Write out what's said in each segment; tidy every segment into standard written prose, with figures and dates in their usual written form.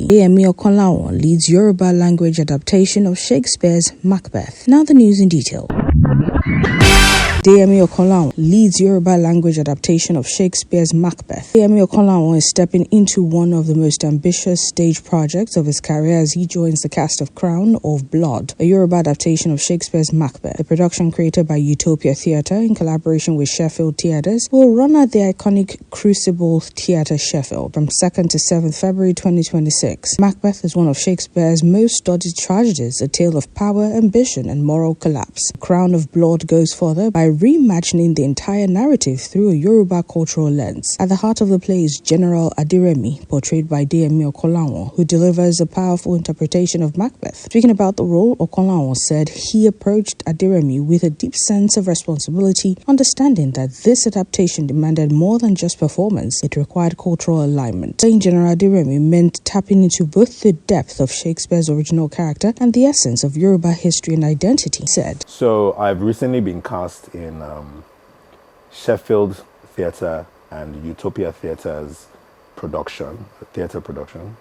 Deyemi Okanlawon leads Yoruba language adaptation of Shakespeare's Macbeth. Now the news in detail. Deyemi Okanlawon leads Yoruba language adaptation of Shakespeare's Macbeth. Deyemi Okanlawon is stepping into one of the most ambitious stage projects of his career as he joins the cast of Crown of Blood, a Yoruba adaptation of Shakespeare's Macbeth. The production, created by Utopia Theatre in collaboration with Sheffield Theatres, will run at the iconic Crucible Theatre, Sheffield, from 2nd to 7th February 2026. Macbeth is one of Shakespeare's most studied tragedies, a tale of power, ambition, and moral collapse. Crown of Blood goes further by reimagining the entire narrative through a Yoruba cultural lens. At the heart of the play is General Aderemi, portrayed by Deyemi Okanlawon, who delivers a powerful interpretation of Macbeth. Speaking about the role, Okanlawon said he approached Aderemi with a deep sense of responsibility, understanding that this adaptation demanded more than just performance, it required cultural alignment. Playing General Aderemi meant tapping into both the depth of Shakespeare's original character and the essence of Yoruba history and identity, he said. So I've recently been cast in Sheffield Theatre and Utopia Theatre's theatre production.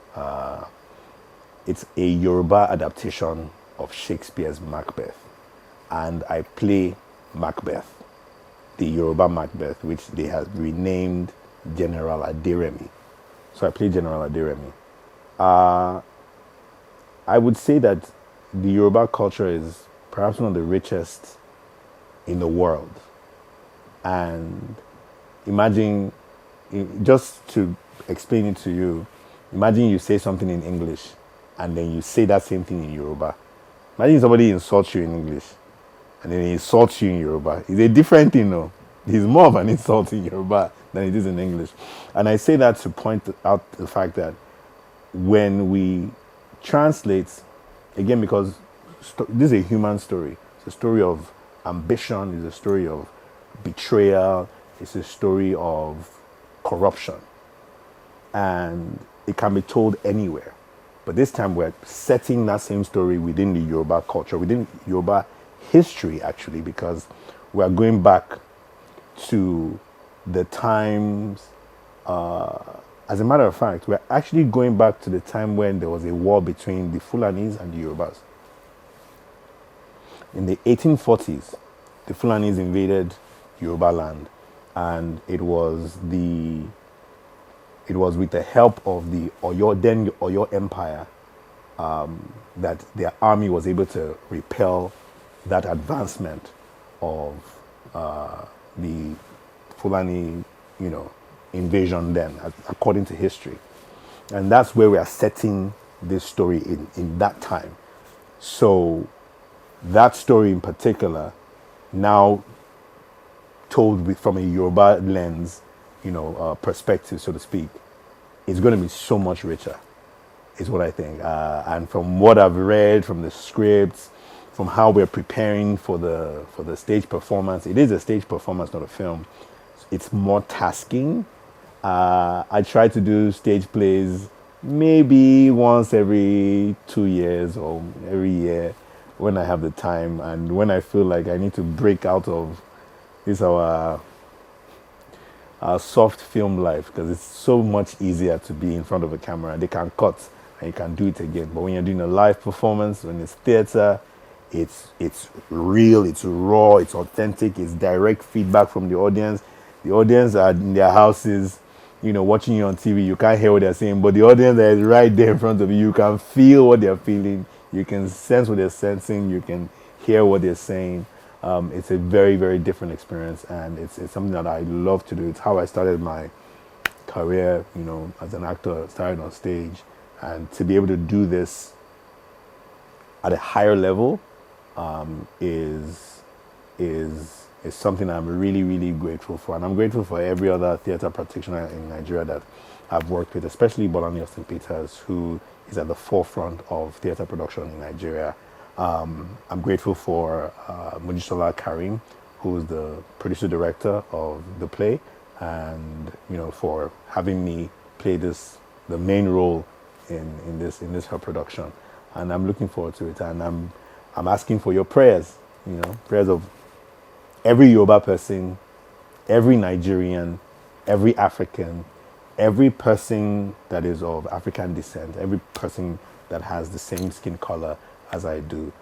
It's a Yoruba adaptation of Shakespeare's Macbeth, and I play Macbeth, the Yoruba Macbeth, which they have renamed General Aderemi. So I play General Aderemi. I would say that the Yoruba culture is perhaps one of the richest in the world. And imagine, just to explain it to you, imagine you say something in English and then you say that same thing in Yoruba. Imagine somebody insults you in English and then he insults you in Yoruba. It's a different thing, no? It's more of an insult in Yoruba than it is in English. And I say that to point out the fact that when we translate, again, because this is a human story, it's a story of ambition, it's a story of betrayal, it's a story of corruption, and it can be told anywhere. But this time we're setting that same story within the Yoruba culture, within Yoruba history, actually, because we're going back to the times, as a matter of fact, we're actually going back to the time when there was a war between the Fulanis and the Yorubas. In the 1840s, the Fulanis invaded Yoruba land, and it was with the help of the Oyo Empire that their army was able to repel that advancement of the Fulani, invasion then, according to history. And that's where we are setting this story in that time. So that story in particular, now told from a Yoruba lens, perspective, so to speak, is going to be so much richer, is what I think. And from what I've read, from the scripts, from how we're preparing for the stage performance, it is a stage performance, not a film. It's more tasking. I try to do stage plays maybe once every 2 years or every year when I have the time and when I feel like I need to break out of this our soft film life, because it's so much easier to be in front of a camera. They can cut and you can do it again. But when you're doing a live performance, when it's theater, it's real, it's raw, it's authentic, it's direct feedback from the audience. The audience are in their houses, watching you on TV. You can't hear what they're saying, but the audience that is right there in front of you, you can feel what they're feeling. You can sense what they're sensing. You can hear what they're saying. It's a very, very different experience, and it's something that I love to do. It's how I started my career, as an actor, starting on stage, and to be able to do this at a higher level is something I'm really, really grateful for, and I'm grateful for every other theater practitioner in Nigeria that I've worked with, especially Bolani Austin Peters, who is at the forefront of theater production in Nigeria. I'm grateful for Mojisola Karim, who is the producer-director of the play, and for having me play the main role in this her production. And I'm looking forward to it. And I'm asking for your prayers, prayers of every Yoruba person, every Nigerian, every African, every person that is of African descent, every person that has the same skin color as I do,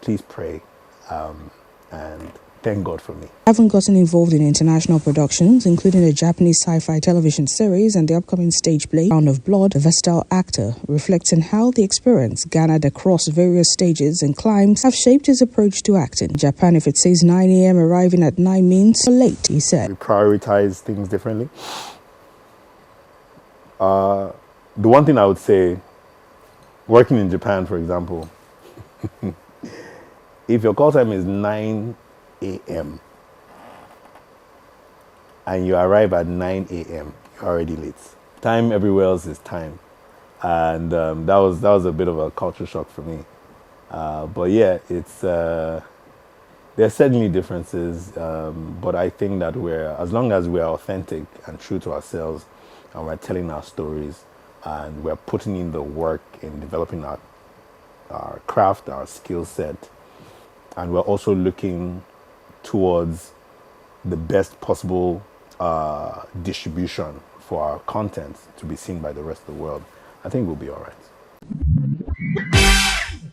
please pray and thank God for me. Having gotten involved in international productions, including a Japanese sci-fi television series and the upcoming stage play, Round of Blood, the versatile actor reflects on how the experience garnered across various stages and climbs have shaped his approach to acting. In Japan, if it says 9 a.m., arriving at 9 means late, he said. We prioritize things differently. The one thing I would say, working in Japan, for example, if your call time is 9 a.m. and you arrive at 9 a.m., you're already late. Time everywhere else is time. And that was a bit of a culture shock for me. But yeah, it's there are certainly differences, but I think that as long as we're authentic and true to ourselves, and we're telling our stories, and we're putting in the work in developing our craft, our skill set, and we're also looking towards the best possible distribution for our content to be seen by the rest of the world, I think we'll be all right.